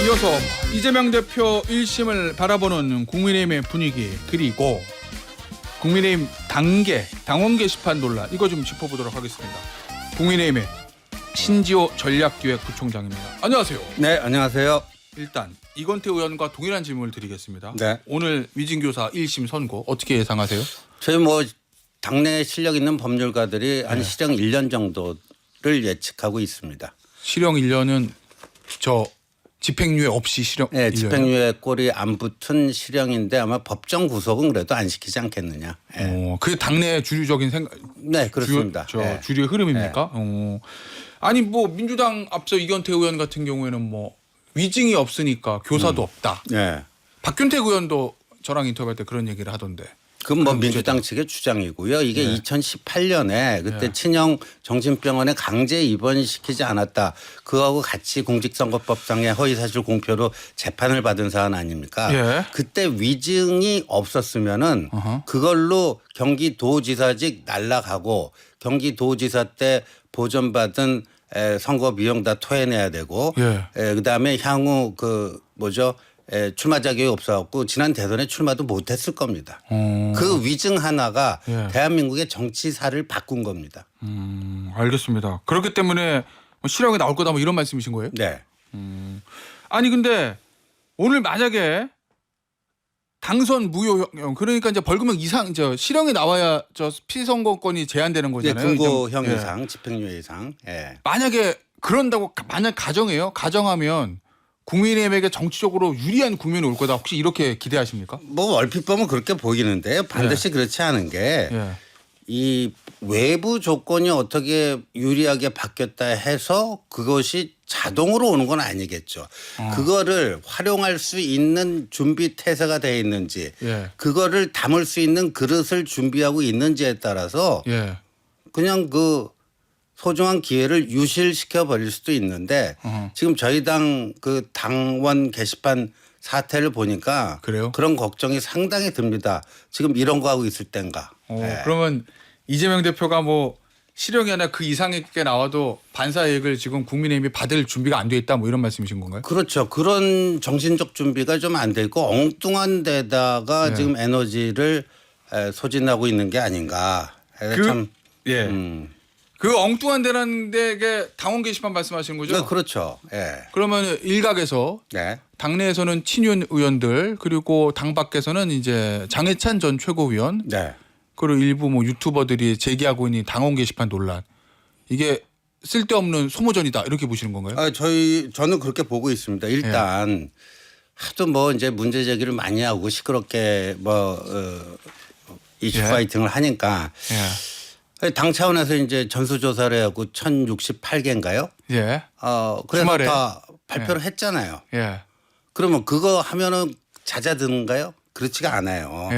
이어서 이재명 대표 1심을 바라보는 국민의힘의 분위기 그리고 국민의힘 당원 게시판 논란 이거 좀 짚어보도록 하겠습니다. 국민의힘의 신지호 전략기획부총장입니다. 안녕하세요. 네, 안녕하세요. 일단 이건태 의원과 동일한 질문을 드리겠습니다. 네. 오늘 위증교사 1심 선고 어떻게 예상하세요? 저희 당내 실력 있는 법률가들이 한 실형 1년 정도를 예측하고 있습니다. 실형 1년은 집행유예 없이 실형. 네, 1년이요? 집행유예 꼴이 안 붙은 실형인데 아마 법정 구속은 그래도 안 시키지 않겠느냐. 네, 그게 당내 주류적인 생각. 네 그렇습니다. 네. 주류의 흐름입니까? 아니 민주당 앞서 이건태 의원 같은 경우에는 위증이 없으니까 교사도 없다. 네. 박균택 의원도 저랑 인터뷰할 때 그런 얘기를 하던데. 그건 민주당 측의 주장이고요. 이게 2018년에 그때 친형 정신병원에 강제 입원시키지 않았다. 그거하고 같이 공직선거법상의 허위사실 공표로 재판을 받은 사안 아닙니까? 예. 그때 위증이 없었으면은 그걸로 경기도지사직 날라가고 경기도지사 때 보전받은 선거 비용 다 토해내야 되고 그다음에 향후 출마 자격이 없어갖고 지난 대선에 출마도 못했을 겁니다. 그 위증 하나가 대한민국의 정치사를 바꾼 겁니다. 알겠습니다. 그렇기 때문에 실형이 나올 거다 이런 말씀이신 거예요? 네. 아니 근데 오늘 만약에 당선 무효형 그러니까 이제 벌금형 이상 실형이 나와야 피선거권이 제한되는 거잖아요. 금고형 이상, 집행유예 이상. 예. 만약에 그런다고 만약 가정하면 국민의힘에게 정치적으로 유리한 국면이 올 거다. 혹시 이렇게 기대하십니까? 얼핏 보면 그렇게 보이는데요. 반드시 그렇지 않은 게 이 외부 조건이 어떻게 유리하게 바뀌었다 해서 그것이 자동으로 오는 건 아니겠죠. 그거를 활용할 수 있는 준비 태세가 돼 있는지 그거를 담을 수 있는 그릇을 준비하고 있는지에 따라서 그냥 그 소중한 기회를 유실시켜 버릴 수도 있는데 지금 저희 당 그 당원 게시판 사태를 보니까 그래요? 그런 걱정이 상당히 듭니다. 지금 이런 거 하고 있을 땐가. 그러면 이재명 대표가 실형이 아니라 그 이상의 게 나와도 반사이익을 지금 국민의힘이 받을 준비가 안 돼 있다 이런 말씀이신 건가요? 그렇죠. 그런 정신적 준비가 좀 안 돼 있고 엉뚱한 데다가 지금 에너지를 소진하고 있는 게 아닌가. 그 엉뚱한 데라는 데게 당원 게시판 말씀하시는 거죠? 네, 그렇죠. 그러면 일각에서 당내에서는 친윤 의원들 그리고 당 밖에서는 이제 장해찬 전 최고위원 그리고 일부 유튜버들이 제기하고 있는 당원 게시판 논란 이게 쓸데없는 소모전이다 이렇게 보시는 건가요? 저는 그렇게 보고 있습니다. 일단 하도 이제 문제 제기를 많이 하고 시끄럽게 이슈 파이팅을 하니까 당 차원에서 이제 전수조사를 하고 1068개인가요? 그래서 주말에. 다 발표를 했잖아요. 그러면 그거 하면은 잦아드는가요? 그렇지가 않아요.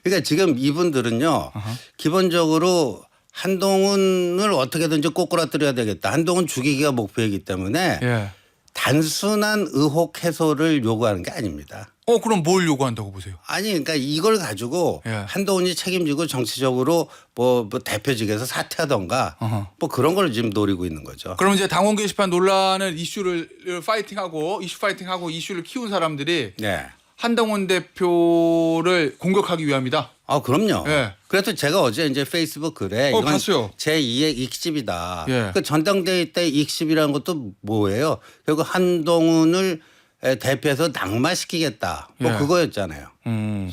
그러니까 지금 이분들은요 기본적으로 한동훈을 어떻게든지 꼬꾸라뜨려야 되겠다. 한동훈 죽이기가 목표이기 때문에 단순한 의혹 해소를 요구하는 게 아닙니다. 그럼 뭘 요구한다고 보세요? 아니 그러니까 이걸 가지고 한동훈이 책임지고 정치적으로 대표직에서 사퇴하던가 그런 걸 지금 노리고 있는 거죠. 그럼 이제 당원 게시판 논란을 이슈 파이팅하고 이슈를 키운 사람들이 한동훈 대표를 공격하기 위함이다. 그럼요. 그래서 제가 어제 이제 페이스북 글에 이건 봤어요. 제2의 익십이다. 그 전당대회 때 익십이라는 것도 뭐예요? 결국 한동훈을 대표해서 낙마시키겠다. 그거였잖아요.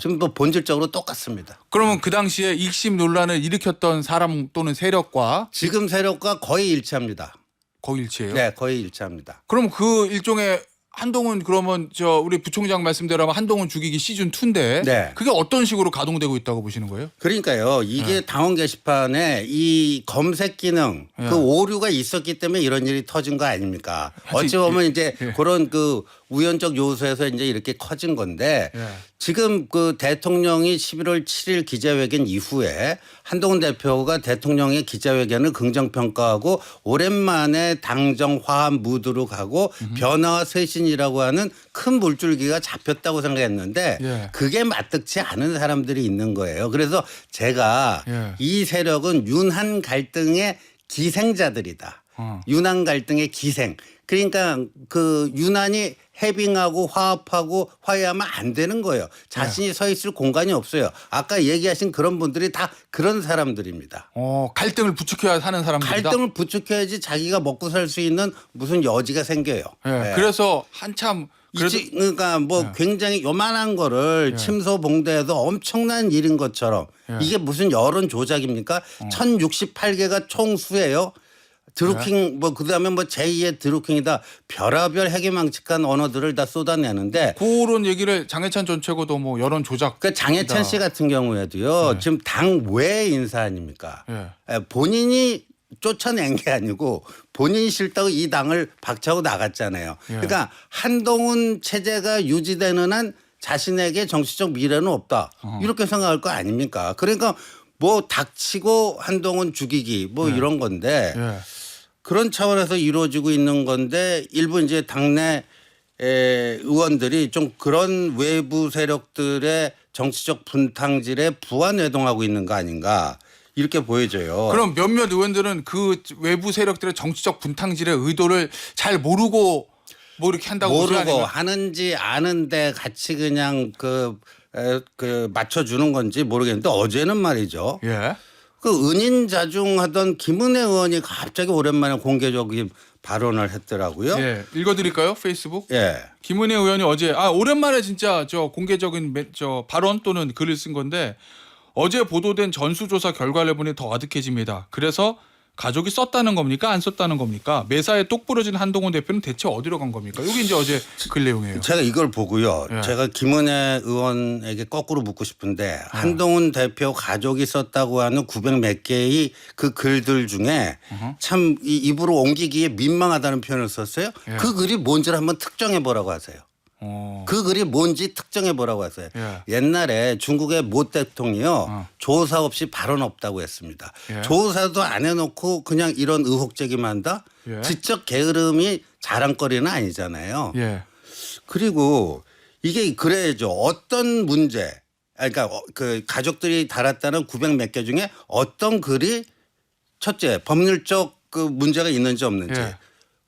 지금 본질적으로 똑같습니다. 그러면 그 당시에 익십 논란을 일으켰던 사람 또는 세력과 지금 세력과 거의 일치합니다. 거의 일치해요? 네, 거의 일치합니다. 그럼 그 일종의 한동훈 그러면 우리 부총장 말씀대로 하면 한동훈 죽이기 시즌 2인데 그게 어떤 식으로 가동되고 있다고 보시는 거예요? 그러니까요. 이게 당원 게시판에 이 검색 기능 그 오류가 있었기 때문에 이런 일이 터진 거 아닙니까? 어찌 보면 이제 그런 그 우연적 요소에서 이제 이렇게 커진 건데 지금 그 대통령이 11월 7일 기자회견 이후에 한동훈 대표가 대통령의 기자회견을 긍정평가하고 오랜만에 당정 화합 무드로 가고 변화와 쇄신이라고 하는 큰 물줄기가 잡혔다고 생각했는데 그게 마뜩지 않은 사람들이 있는 거예요. 그래서 제가 이 세력은 윤한 갈등의 기생자들이다. 윤한 갈등의 기생. 그러니까 그 유난히 해빙하고 화합하고 화해하면 안 되는 거예요. 자신이 서 있을 공간이 없어요. 아까 얘기하신 그런 분들이 다 그런 사람들입니다. 갈등을 부추겨야 사는 사람들이다. 갈등을 부추겨야지 자기가 먹고 살 수 있는 무슨 여지가 생겨요. 네. 그래서 한참 그러니까 뭐 굉장히 요만한 거를 침소봉대해도 엄청난 일인 것처럼 이게 무슨 여론 조작입니까? 1068개가 총수예요. 드루킹 뭐 그다음에 뭐 제2의 드루킹이다. 별의별 해괴망측한 언어들을 다 쏟아내는데 그런 얘기를 장해찬 전 최고도 뭐 여론 조작. 그 장해찬 씨 같은 경우에도요. 지금 당 외 인사 아닙니까? 본인이 쫓아낸 게 아니고 본인이 싫다고 이 당을 박차고 나갔잖아요. 그러니까 한동훈 체제가 유지되는 한 자신에게 정치적 미래는 없다. 이렇게 생각할 거 아닙니까? 그러니까 뭐 닥치고 한동훈 죽이기 뭐 이런 건데 그런 차원에서 이루어지고 있는 건데 일부 이제 당내 의원들이 좀 그런 외부 세력들의 정치적 분탕질에 부안회동하고 있는 거 아닌가 이렇게 보여져요. 그럼 몇몇 의원들은 그 외부 세력들의 정치적 분탕질의 의도를 잘 모르고 뭐 이렇게 한다고 모르고 하는지 아는데 같이 그냥 그 맞춰주는 건지 모르겠는데 어제는 말이죠. 그 은인자중하던 김은혜 의원이 갑자기 오랜만에 공개적인 발언을 했더라고요. 읽어드릴까요? 페이스북. 예. 김은혜 의원이 어제 오랜만에 진짜 저 공개적인 발언 또는 글을 쓴 건데 어제 보도된 전수조사 결과를 보니 더 아득해집니다. 그래서 가족이 썼다는 겁니까? 안 썼다는 겁니까? 매사에 똑 부러진 한동훈 대표는 대체 어디로 간 겁니까? 여기 이제 어제 글 내용이에요. 제가 이걸 보고요. 제가 김은혜 의원에게 거꾸로 묻고 싶은데 한동훈 대표 가족이 썼다고 하는 900몇 개의 그 글들 중에 참 입으로 옮기기에 민망하다는 표현을 썼어요. 그 글이 뭔지를 한번 특정해 보라고 하세요. 그 글이 뭔지 특정해 보라고 했어요. 옛날에 중국의 모 대통령이요. 조사 없이 발언 없다고 했습니다. 조사도 안 해놓고 그냥 이런 의혹 제기만다? 지적 게으름이 자랑거리는 아니잖아요. 그리고 이게 그래야죠. 어떤 문제 그러니까 그 가족들이 달았다는 900몇 개 중에 어떤 글이 첫째 법률적 그 문제가 있는지 없는지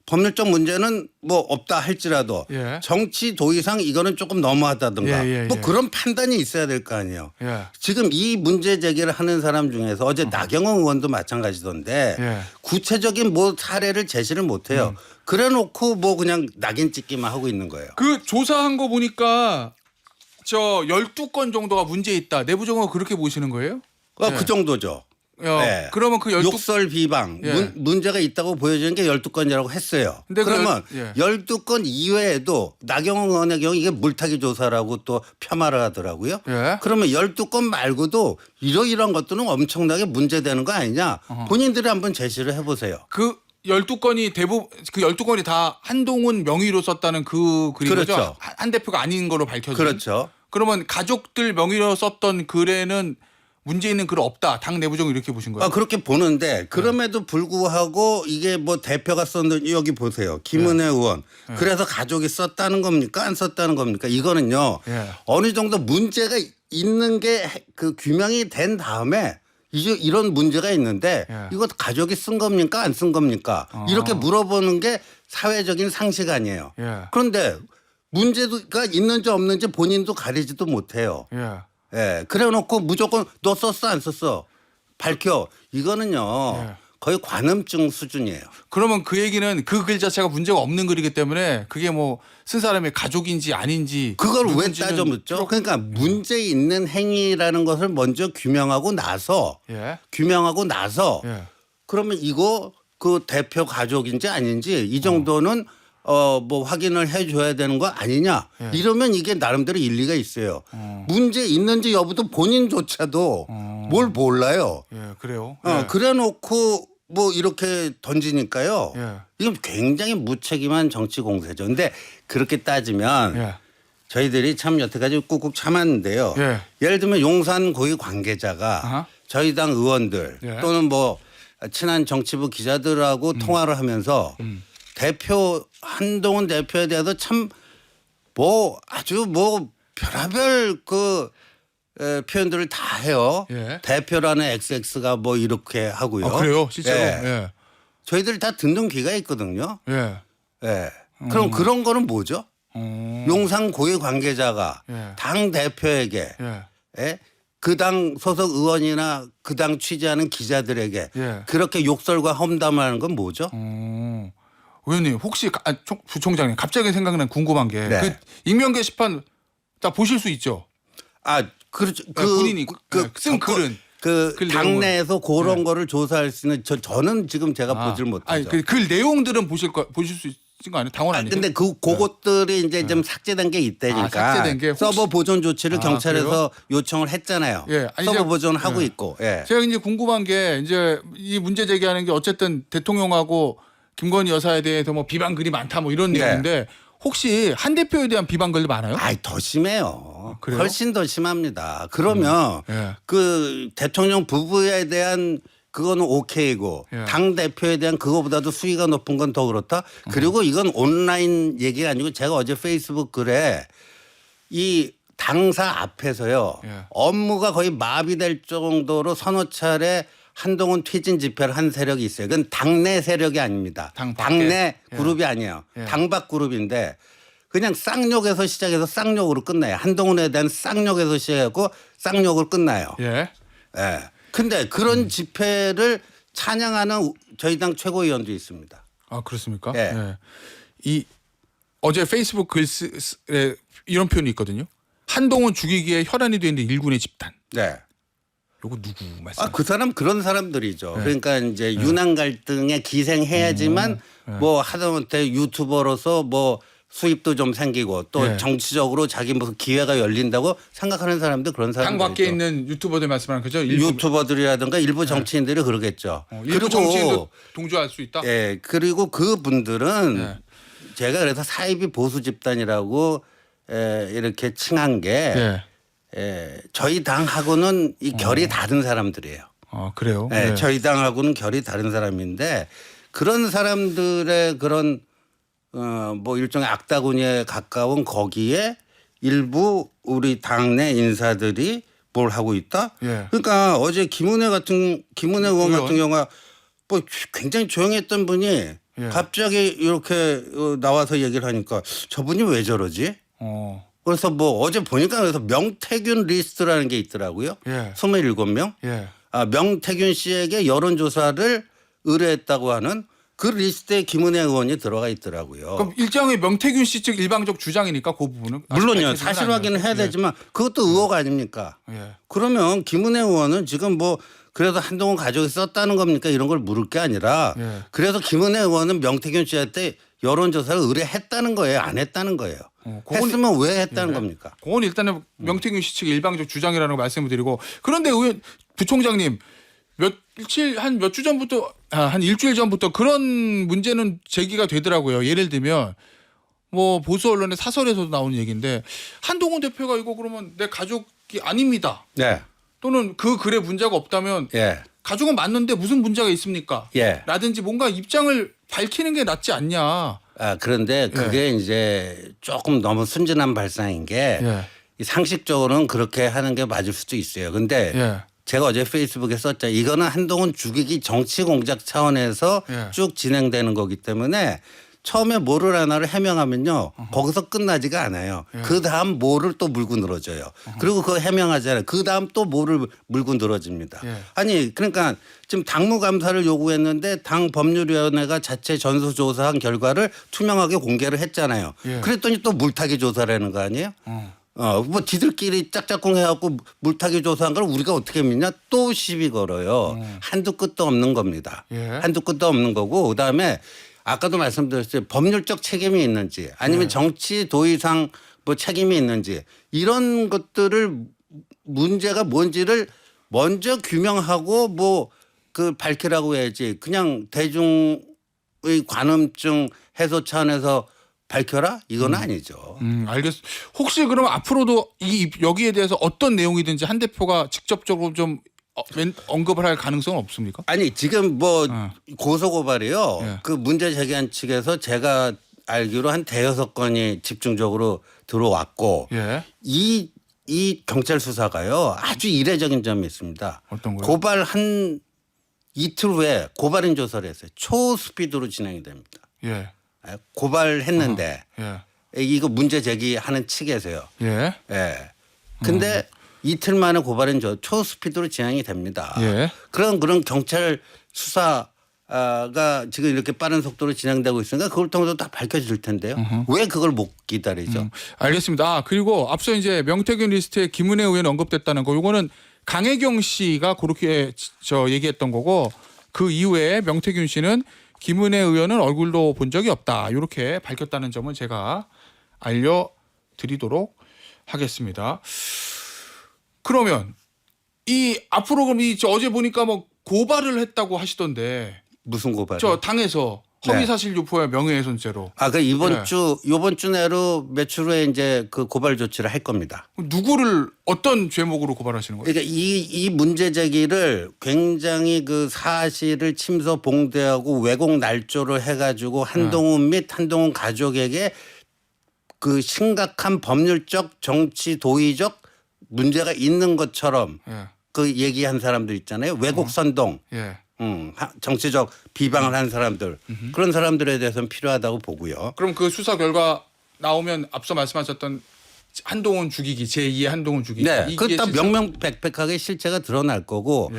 법률적 문제는 뭐 없다 할지라도 정치 도의상 이거는 조금 너무하다든가 뭐 그런 판단이 있어야 될 거 아니에요. 지금 이 문제 제기를 하는 사람 중에서 어제 나경원 의원도 마찬가지던데 구체적인 뭐 사례를 제시를 못해요. 그래놓고 뭐 그냥 낙인 찍기만 하고 있는 거예요. 그 조사한 거 보니까 저 12건 정도가 문제 있다. 내부적으로 그렇게 보시는 거예요? 그 정도죠. 그러면 그 12... 욕설 비방 문제가 있다고 보여지는 게 12건이라고 했어요. 그러면 12건 이외에도 나경원 의원의 경우 이게 물타기 조사라고 또 폄하를 하더라고요. 그러면 12건 말고도 이러이러한 것들은 엄청나게 문제되는 거 아니냐. 본인들이 한번 제시를 해보세요. 그 12건이 대부분 그 12건이 다 한동훈 명의로 썼다는 그 글인 거죠? 한 대표가 아닌 걸로 밝혀진. 그렇죠. 그러면 가족들 명의로 썼던 글에는 문제 있는 글 없다. 당 내부적으로 이렇게 보신 거예요? 그렇게 보는데 그럼에도 불구하고 이게 뭐 대표가 썼는 여기 보세요. 김은혜 의원. 그래서 가족이 썼다는 겁니까? 안 썼다는 겁니까? 이거는요. 어느 정도 문제가 있는 게 그 규명이 된 다음에 이제 이런 문제가 있는데 이거 가족이 쓴 겁니까? 안 쓴 겁니까? 이렇게 물어보는 게 사회적인 상식 아니에요. 그런데 문제가 있는지 없는지 본인도 가리지도 못해요. 그래 놓고 무조건 너 썼어 안 썼어 밝혀. 이거는요. 거의 관음증 수준이에요. 그러면 그 얘기는 그 글 자체가 문제가 없는 글이기 때문에 그게 뭐 쓴 사람이 가족인지 아닌지 그걸 왜 따져 묻죠? 그러니까 문제 있는 행위라는 것을 먼저 규명하고 나서 그러면 이거 그 대표 가족인지 아닌지 이 정도는 뭐 확인을 해줘야 되는 거 아니냐. 이러면 이게 나름대로 일리가 있어요. 문제 있는지 여부도 본인조차도 뭘 몰라요. 그래요. 그래 놓고 뭐 이렇게 던지니까요. 이건 굉장히 무책임한 정치 공세죠. 근데 그렇게 따지면 저희들이 참 여태까지 꾹꾹 참았는데요. 예를 들면 용산 고위 관계자가 저희 당 의원들 또는 뭐 친한 정치부 기자들하고 통화를 하면서 대표 한동훈 대표에 대해서 참 뭐 아주 뭐 별의별 그 표현들을 다 해요. 대표라는 XX가 뭐 이렇게 하고요. 그래요? 실제로? 저희들 다 듣는 귀가 있거든요. 예. 그럼 그런 거는 뭐죠? 용산 고위 관계자가 예. 당 대표에게 예. 예? 그 당 소속 의원이나 그 당 취재하는 기자들에게 예. 그렇게 욕설과 험담하는 건 뭐죠? 의원님 혹시 부총장님 갑자기 생각난 궁금한 게 네. 그 익명 게시판 다 보실 수 있죠? 아, 그렇죠. 본인이 쓴 글은 그 글 당내에서 그런 네. 거를 조사할 수 있는 저는 지금 제가 보질 못하죠. 아니 글 내용들은 보실 수 있는 거 아니에요? 당원 아니죠? 근데 그것들이 이제 좀 삭제된 게 있다니까. 삭제된 게 서버 보존 조치를 경찰에서 그래요? 요청을 했잖아요. 예. 아니, 서버 제가- 보존하고 예. 있고. 예. 제가 이제 궁금한 게 이제 이 문제 제기하는 게 어쨌든 대통령하고 김건희 여사에 대해서 뭐 비방 글이 많다 뭐 이런 네. 내용인데 혹시 한 대표에 대한 비방 글도 많아요? 아이 더 심해요. 그래요? 훨씬 더 심합니다. 그러면 예. 그 대통령 부부에 대한 그거는 오케이고 예. 당 대표에 대한 그거보다도 수위가 높은 건 더 그렇다. 그리고 이건 온라인 얘기가 아니고 제가 어제 페이스북 글에 이 당사 앞에서요. 예. 업무가 거의 마비될 정도로 서너 차례 한동훈 퇴진 집회를 한 세력이 있어요. 그건 당내 세력이 아닙니다. 당 밖에? 당내 예. 그룹이 아니에요. 예. 당밖 그룹인데 그냥 쌍욕에서 시작해서 쌍욕으로 끝나요. 한동훈에 대한 쌍욕에서 시작하고 쌍욕으로 끝나요. 예. 예. 근데 그런 집회를 찬양하는 저희 당 최고위원도 있습니다. 아 그렇습니까? 예. 예. 이 어제 페이스북 글에 이런 표현이 있거든요. 한동훈 죽이기에 혈안이 되는 일군의 집단. 네. 요거 누구 말씀? 그 사람 그런 사람들이죠. 네. 그러니까 이제 유난 갈등에 기생해야지만 뭐 하다못해 유튜버로서 뭐 수입도 좀 생기고 또 네. 정치적으로 자기 무슨 기회가 열린다고 생각하는 사람들 그런 당 사람들 밖에 있는 유튜버들 말씀하는 거죠? 유튜버들이라든가 일부 정치인들이 그러겠죠. 일부 정치인도 동조할 수 있다. 예, 그리고 그 분들은 네. 제가 그래서 사이비 보수 집단이라고 이렇게 칭한 게 저희 당하고는 이 결이 다른 사람들이에요. 아 그래요? 네, 네. 저희 당하고는 결이 다른 사람인데 그런 사람들의 그런 뭐 일종의 악다구니에 가까운 거기에 일부 우리 당내 인사들이 뭘 하고 있다. 예. 그러니까 어제 김은혜 의원 같은 경우가 뭐 굉장히 조용했던 분이 예. 갑자기 이렇게 나와서 얘기를 하니까 저분이 왜 저러지? 그래서 뭐 어제 보니까 그래서 명태균 리스트라는 게 있더라고요. 예. 27명. 예. 명태균 씨에게 여론조사를 의뢰했다고 하는 그 리스트에 김은혜 의원이 들어가 있더라고요. 그럼 일정의 명태균 씨 측 일방적 주장이니까 그 부분은 물론요. 아직 사실 밝혀지는 확인을 해야 아니에요. 되지만 그것도 의혹 아닙니까? 예. 그러면 김은혜 의원은 지금 뭐 그래서 한동훈 가족이 썼다는 겁니까? 이런 걸 물을 게 아니라 예. 그래서 김은혜 의원은 명태균 씨한테 여론조사를 의뢰했다는 거예요? 안 했다는 거예요? 그건- 했으면 왜 했다는 겁니까? 그건 일단은 명태균 씨 측의 일방적 주장이라는 걸 말씀을 드리고 그런데 의원 부총장님 한 몇 주 전부터 한 일주일 전부터 그런 문제는 제기가 되더라고요. 예를 들면 뭐 보수 언론의 사설에서도 나오는 얘기인데 한동훈 대표가 이거 그러면 내 가족이 아닙니다. 네. 또는 그 글에 문제가 없다면 예. 가족은 맞는데 무슨 문제가 있습니까? 예. 라든지 뭔가 입장을 밝히는 게 낫지 않냐. 그런데 그게 이제 조금 너무 순진한 발상인 게 예. 이 상식적으로는 그렇게 하는 게 맞을 수도 있어요. 근데 예. 제가 어제 페이스북에 썼죠. 이거는 한동훈 죽이기 정치 공작 차원에서 예. 쭉 진행되는 거기 때문에 처음에 뭐를 하나를 해명하면요. 거기서 끝나지가 않아요. 그 다음 뭐를 또 물고 늘어져요. 그리고 그거 해명하잖아요. 그 다음 또 뭐를 물고 늘어집니다. 예. 아니 그러니까 지금 당무감사를 요구했는데 당 법률위원회가 자체 전수조사한 결과를 투명하게 공개를 했잖아요. 예. 그랬더니 또 물타기 조사라는 거 아니에요? 뭐 지들끼리 짝짝꿍 해갖고 물타기 조사한 걸 우리가 어떻게 믿냐 또 시비 걸어요. 한두 끝도 없는 겁니다. 예. 한두 끝도 없는 거고 그다음에 아까도 말씀드렸어요. 법률적 책임이 있는지 아니면 정치 도의상 뭐 책임이 있는지 이런 것들을 문제가 뭔지를 먼저 규명하고 뭐 그 밝히라고 해야지 그냥 대중의 관음증 해소 차원에서 밝혀라? 이건 아니죠. 알겠습니다. 혹시 그럼 앞으로도 여기에 대해서 어떤 내용이든지 한 대표가 직접적으로 좀 언급을 할 가능성은 없습니까? 아니 지금 뭐 고소고발이요. 예. 그 문제 제기한 측에서 제가 알기로 한 대여섯 건이 집중적으로 들어왔고 예. 이 경찰 수사가요. 아주 이례적인 점이 있습니다. 어떤 거요? 고발 한 이틀 후에 고발인 조사를 했어요. 초스피드로 진행이 됩니다. 예. 고발했는데 예. 이거 문제 제기하는 측에서요. 예. 예. 근데 이틀 만에 고발은 초스피드로 진행이 됩니다. 예. 그런 경찰 수사가 지금 이렇게 빠른 속도로 진행되고 있으니까 그걸 통해서 다 밝혀질 텐데요. 왜 그걸 못 기다리죠? 알겠습니다. 그리고 앞서 이제 명태균 리스트에 김은혜 의원 언급됐다는 거, 요거는 강혜경 씨가 그렇게 얘기했던 거고, 그 이후에 명태균 씨는 김은혜 의원은 얼굴도 본 적이 없다, 이렇게 밝혔다는 점은 제가 알려드리도록 하겠습니다. 그러면 이 앞으로 그럼 어제 보니까 뭐 고발을 했다고 하시던데, 무슨 고발? 저 당에서 허위사실 유포와 명예훼손죄로. 그 이번 주 내로 며칠 후에 이제 그 고발 조치를 할 겁니다. 누구를 어떤 죄목으로 고발하시는 거예요? 그러니까 이 문제 제기를 굉장히 그 사실을 침소 봉대하고 왜곡 날조를 해가지고 한동훈 및 한동훈 가족에게 그 심각한 법률적 정치 도의적 문제가 있는 것처럼 그 얘기한 사람들 있잖아요. 왜곡 선동. 정치적 비방을 한 사람들, 그런 사람들에 대해서는 필요하다고 보고요. 그럼 그 수사 결과 나오면 앞서 말씀하셨던 한동훈 죽이기, 제2의 한동훈 죽이기. 네, 그딱 명명백백하게 실체가 드러날 거고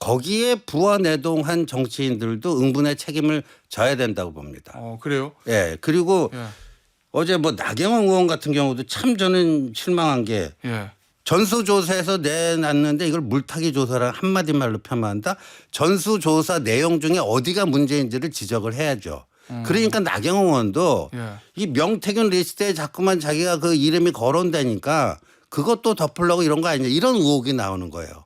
거기에 부안해동한 정치인들도 응분의 책임을 져야 된다고 봅니다. 그래요? 예, 그리고 어제 뭐 나경원 의원 같은 경우도 참 저는 실망한 게 전수조사에서 내놨는데 이걸 물타기 조사랑 한마디 말로 표현한다. 전수조사 내용 중에 어디가 문제인지를 지적을 해야죠. 그러니까 나경원 의원도 이 명태균 리스트에 자꾸만 자기가 그 이름이 거론되니까 그것도 덮으려고 이런 거 아니냐, 이런 의혹이 나오는 거예요.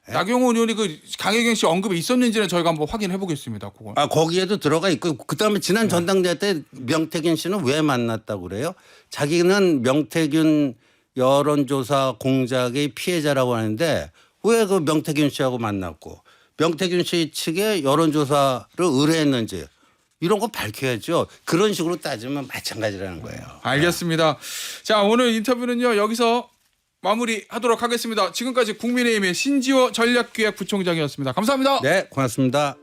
나경원 의원이 그 강혜경 씨 언급이 있었는지는 저희가 한번 확인해 보겠습니다. 그건. 거기에도 들어가 있고, 그다음에 지난 전당대회 때 명태균 씨는 왜 만났다고 그래요? 자기는 명태균 여론조사 공작의 피해자라고 하는데 왜 그 명태균 씨하고 만났고 명태균 씨 측에 여론조사를 의뢰했는지 이런 거 밝혀야죠. 그런 식으로 따지면 마찬가지라는 거예요. 알겠습니다. 자, 오늘 인터뷰는요 여기서 마무리하도록 하겠습니다. 지금까지 국민의힘의 신지호 전략기획부총장이었습니다. 감사합니다. 네, 고맙습니다.